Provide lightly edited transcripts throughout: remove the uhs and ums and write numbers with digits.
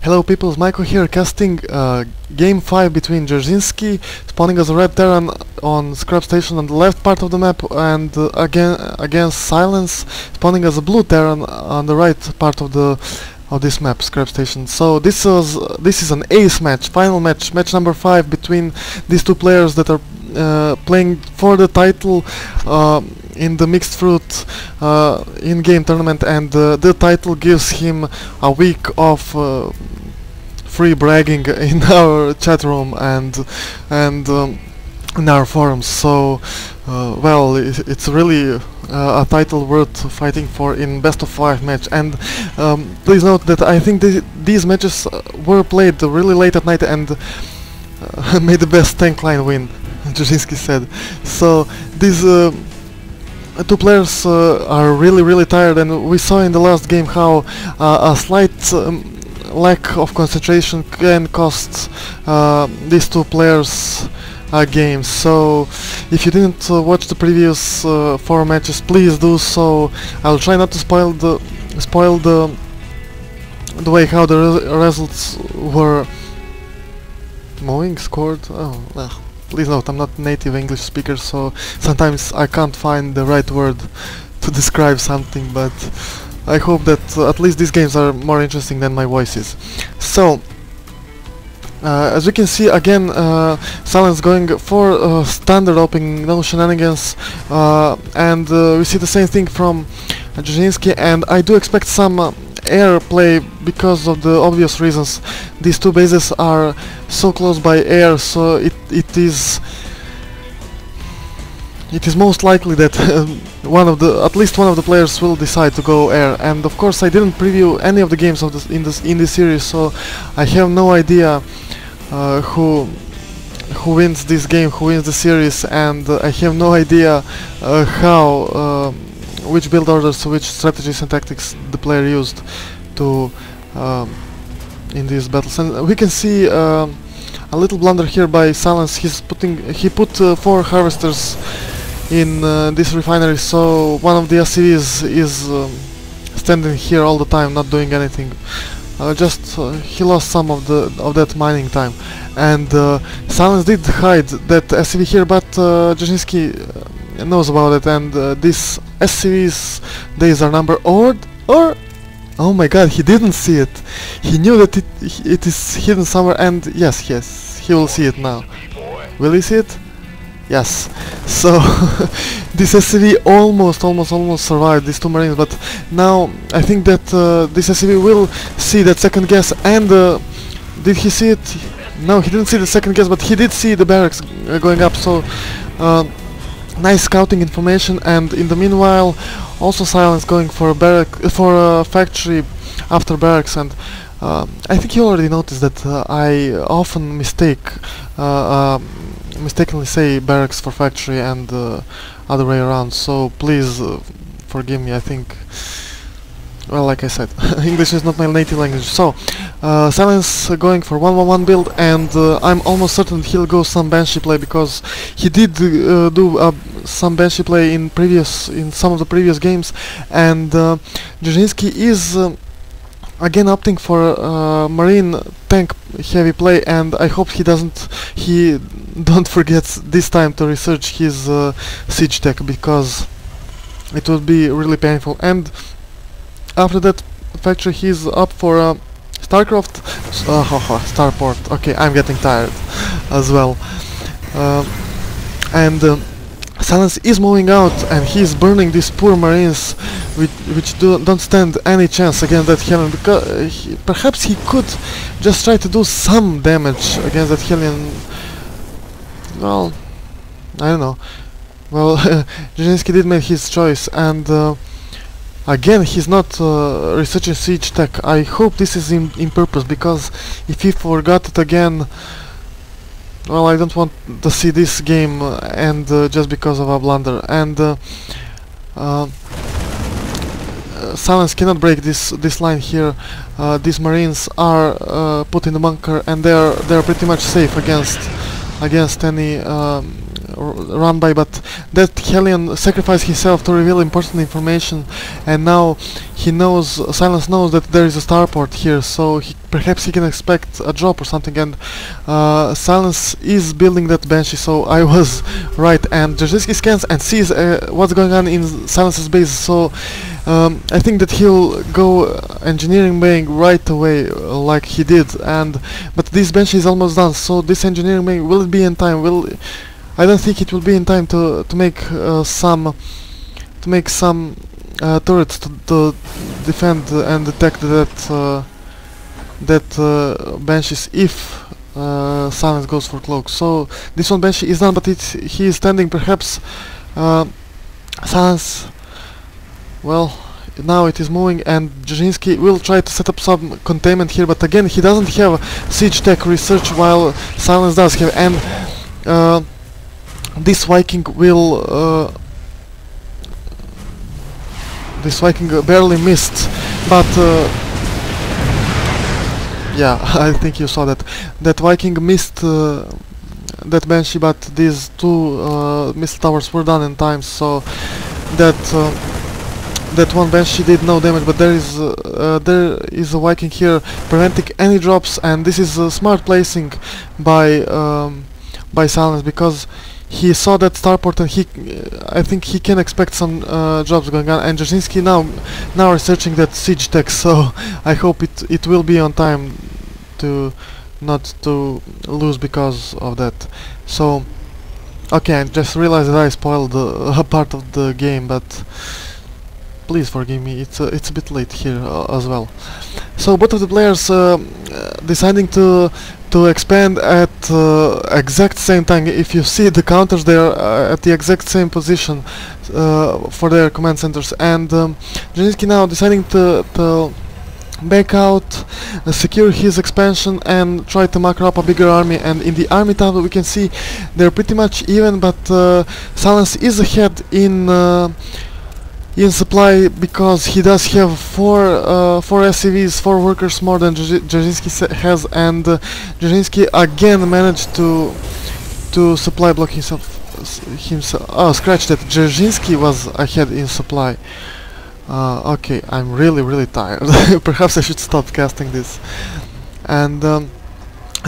Hello people, it's Michael here casting game 5 between Dzerzhinsky, spawning as a red Terran on scrap station on the left part of the map, and again against Silence, spawning as a blue Terran on the right part of this map, scrap station. So this is an ace match, final match, match number 5 between these two players that are playing for the title in the mixed fruit in-game tournament, and the title gives him a week of free bragging in our chat room and in our forums. So well, it's really a title worth fighting for in best of 5 match. And please note that I think these matches were played really late at night and made the best tank line win, Dzerzhinsky said. So these two players are really tired, and we saw in the last game how a slight lack of concentration can cost these two players a game. So if you didn't watch the previous 4 matches, please do so. I'll try not to spoil the way how the results were moving, scored. Oh well. Please note, I'm not a native English speaker, so sometimes I can't find the right word to describe something, but I hope that at least these games are more interesting than my voice is. So, as we can see again, Silence going for standard opening, no shenanigans, and we see the same thing from Dzerzhinsky, and I do expect some air play because of the obvious reasons. These two bases are so close by air, so it is most likely that at least one of the players will decide to go air. And of course I didn't preview any of the games of in this series, so I have no idea who wins this game, who wins the series, and I have no idea how which build orders, which strategies and tactics the player used to in these battles. And we can see a little blunder here by Silence. He put 4 harvesters in this refinery, so one of the SCVs is standing here all the time, not doing anything. He lost some of that mining time, and Silence did hide that SCV here, but Dzerzhinsky knows about it, and this SCV's days are numbered, or oh my god, he didn't see it. He knew that it is hidden somewhere, and yes, he will see it now. Will he see it? Yes. So this SCV almost survived, these 2 marines, but now I think that this SCV will see that second guess. And did he see it? No, he didn't see the second guess, but he did see the barracks going up. So nice scouting information. And in the meanwhile, also Silence going for a factory after barracks. And I think you already noticed that I often mistakenly say barracks for factory and other way around, so please forgive me. I think, well, like I said, English is not my native language. So Silence going for 1-1-1 build, and I'm almost certain he'll go some Banshee play, because he did do some Banshee play in some of the previous games, and Dzerzhinsky is again opting for marine tank heavy play, and I hope he don't forget this time to research his siege tech, because it would be really painful. And after that factory, he's up for Starcraft, Starport. Okay, I'm getting tired as well. And Silence is moving out, and he's burning these poor marines, which don't stand any chance against that Hellion, because perhaps he could just try to do some damage against that Hellion. Well, I don't know. Well, Dzerzhinsky did make his choice, and again he's not researching siege tech. I hope this is in purpose, because if he forgot it again, well, I don't want to see this game end just because of a blunder. And Silence cannot break this line here. These marines are put in the bunker, and they're pretty much safe against any run by, but that Hellion sacrificed himself to reveal important information, and now he knows, Silence knows that there is a starport here, so perhaps he can expect a drop or something, and Silence is building that Banshee, so I was right. And Dzerzhinsky scans and sees what's going on in Silence's base, so I think that he'll go engineering baying right away, like he did, but this Banshee is almost done, so this engineering baying, will it be in time? I don't think it will be in time to make some turrets to defend and detect that Banshees if Silence goes for cloak. So this one Banshee is done, but he is standing. Perhaps Silence, well, now it is moving, and Dzerzhinsky will try to set up some containment here, but again he doesn't have siege tech research while Silence does have, and this Viking will this Viking barely missed, but yeah, I think you saw that Viking missed that Banshee, but these two missile towers were done in time, so that one Banshee did no damage, but there is a Viking here preventing any drops, and this is smart placing by Silence, because he saw that starport, and I think he can expect some drops going on, and Dzerzhinsky now researching that siege tech, so I hope it will be on time to not to lose because of that. So okay, I just realized that I spoiled a part of the game, but please forgive me, it's a bit late here as well. So both of the players deciding to expand at exact same time. If you see the counters, they are at the exact same position for their command centers, and Dzerzhinsky now deciding to back out, secure his expansion, and try to macro up a bigger army. And in the army table we can see they're pretty much even, but Silence is ahead in supply, because he does have four SCVs, 4 workers more than Dzerzhinsky has, and Dzerzhinsky again managed to supply block himself. Oh, scratch that, Dzerzhinsky was ahead in supply. Okay, I'm really tired. Perhaps I should stop casting this. And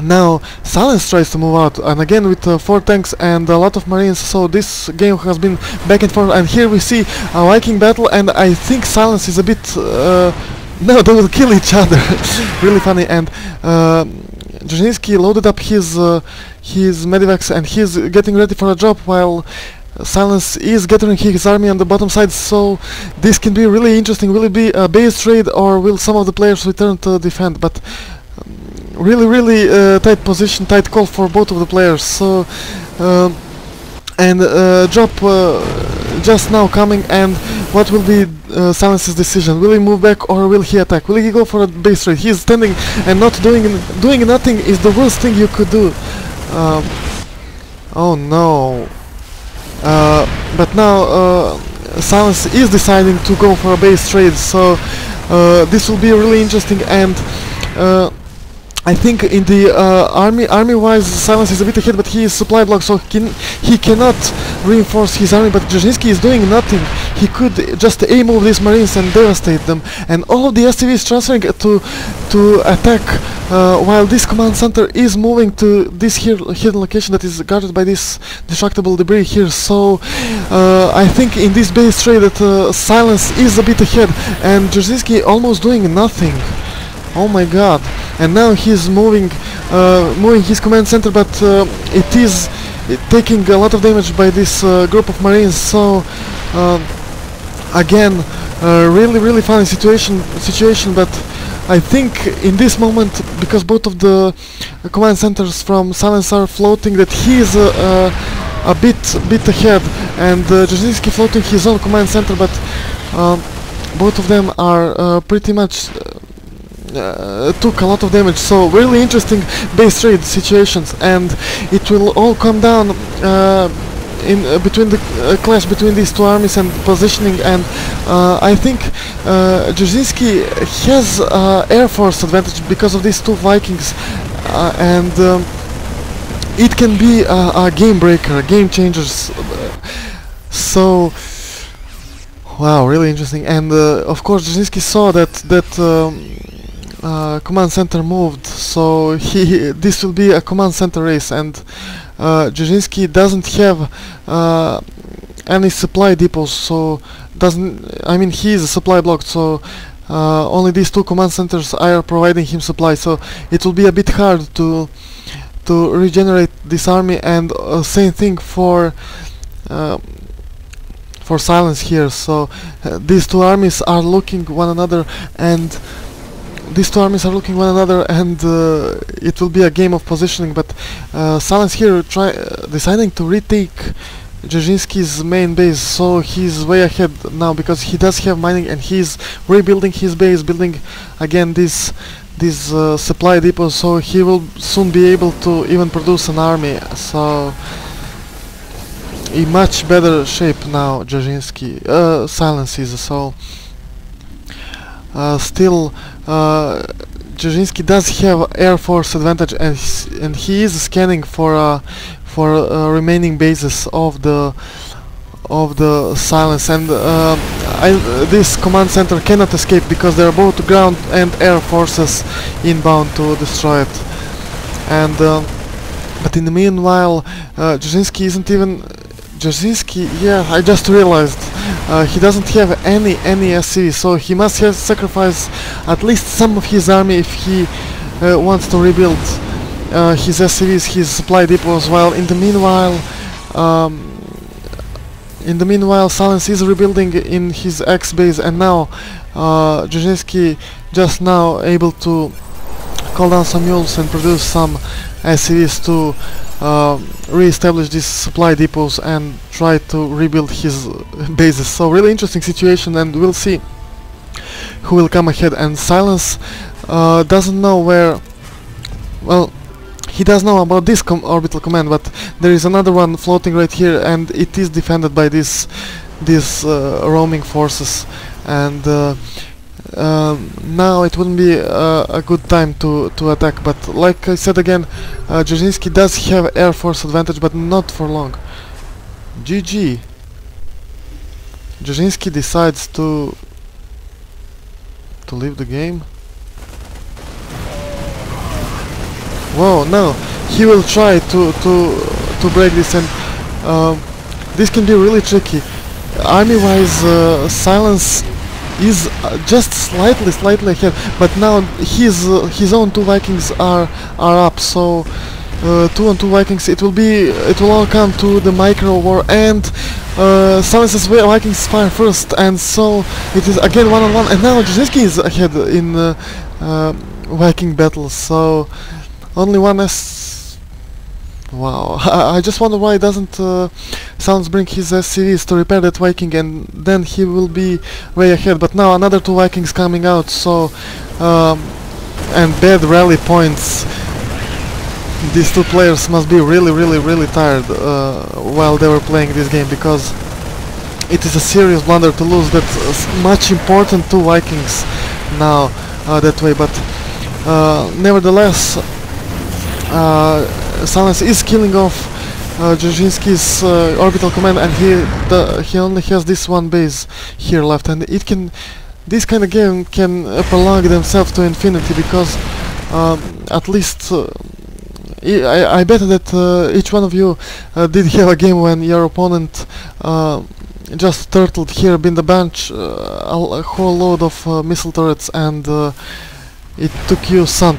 now Silence tries to move out, and again with 4 tanks and a lot of marines, so this game has been back and forth, and here we see a Viking battle, and I think Silence is a bit no, they will kill each other. Really funny. And Dzerzhinsky loaded up his medivacs, and he's getting ready for a drop, while Silence is gathering his army on the bottom side, so this can be really interesting. Will it be a base trade, or will some of the players return to defend? But really tight position, tight call for both of the players. So and drop just now coming, and what will be Silence's decision? Will he move back, or will he attack? Will he go for a base trade? He's standing and not doing nothing is the worst thing you could do. Oh no. But now Silence is deciding to go for a base trade, so this will be really interesting. And I think in the army-wise, Silence is a bit ahead, but he is supply block, so he cannot reinforce his army. But Dzerzhinsky is doing nothing. He could just A-move these marines and devastate them, and all of the SCV is transferring to attack, while this command center is moving to this hidden location that is guarded by this destructible debris here. So I think in this base trade that Silence is a bit ahead, and Dzerzhinsky almost doing nothing. Oh my god. And now he's moving his command center, but it is taking a lot of damage by this group of marines. So again, really funny situation, but I think in this moment, because both of the command centers from Silence are floating, that he is a bit ahead, and Dzerzhinsky floating his own command center, but both of them are pretty much took a lot of damage. So really interesting base trade situations, and it will all come down in between the clash between these two armies and positioning. And I think Dzerzhinsky has air force advantage because of these two Vikings, and it can be a game breaker, a game changer. So, wow, really interesting. And of course, Dzerzhinsky saw that command center moved, so this will be a command center race, and Dzerzhinsky doesn't have any supply depots, so he is a supply block, so only these two command centers are providing him supply, so it will be a bit hard to regenerate this army. And same thing for Silence here. So these two armies are looking one another, and it will be a game of positioning. But Silence here deciding to retake Dzerzhinsky's main base, so he's way ahead now because he does have mining, and he's rebuilding his base, building again these supply depots, so he will soon be able to even produce an army. So in much better shape now Dzerzhinsky, Silence is. So still Dzerzhinsky does have air force advantage, and he is scanning for remaining bases of the Silence, and this command center cannot escape because there are both ground and air forces inbound to destroy it. And but in the meanwhile, Dzerzhinsky isn't even yeah, I just realized he doesn't have any SCV, so he must have sacrificed at least some of his army if he wants to rebuild his SCVs, his supply depots. While in the meanwhile, Silence is rebuilding in his X base, and now Dzerzhinsky just now able to call down some mules and produce some SCVs to re-establish these supply depots and try to rebuild his bases. So really interesting situation, and we'll see who will come ahead. And Silence doesn't know where. Well, he does know about this orbital command, but there is another one floating right here, and it is defended by these roaming forces. And now it wouldn't be a good time to attack, but like I said again, Dzerzhinsky does have air force advantage, but not for long. GG. Dzerzhinsky decides to leave the game. Whoa, no, he will try to break this, and this can be really tricky. Army-wise, Silence is just slightly ahead, but now his own two Vikings are up, so 2-on-2 Vikings, it will all come to the micro war, and Silence's Vikings fire first, and so it is again 1-on-1, and now Dzerzhinsky is ahead in Viking battles, so only one Wow, I just wonder why doesn't Silence bring his SCVs to repair that Viking, and then he will be way ahead. But now another two Vikings coming out, so and bad rally points. These two players must be really tired while they were playing this game, because it is a serious blunder to lose that much important two Vikings now that way. But nevertheless, Silence is killing off Dzerzhinsky's orbital command, and he only has this one base here left, and this kind of game can prolong themselves to infinity, because at least I bet that each one of you did have a game when your opponent just turtled here in the bench a whole load of missile turrets, and it took you some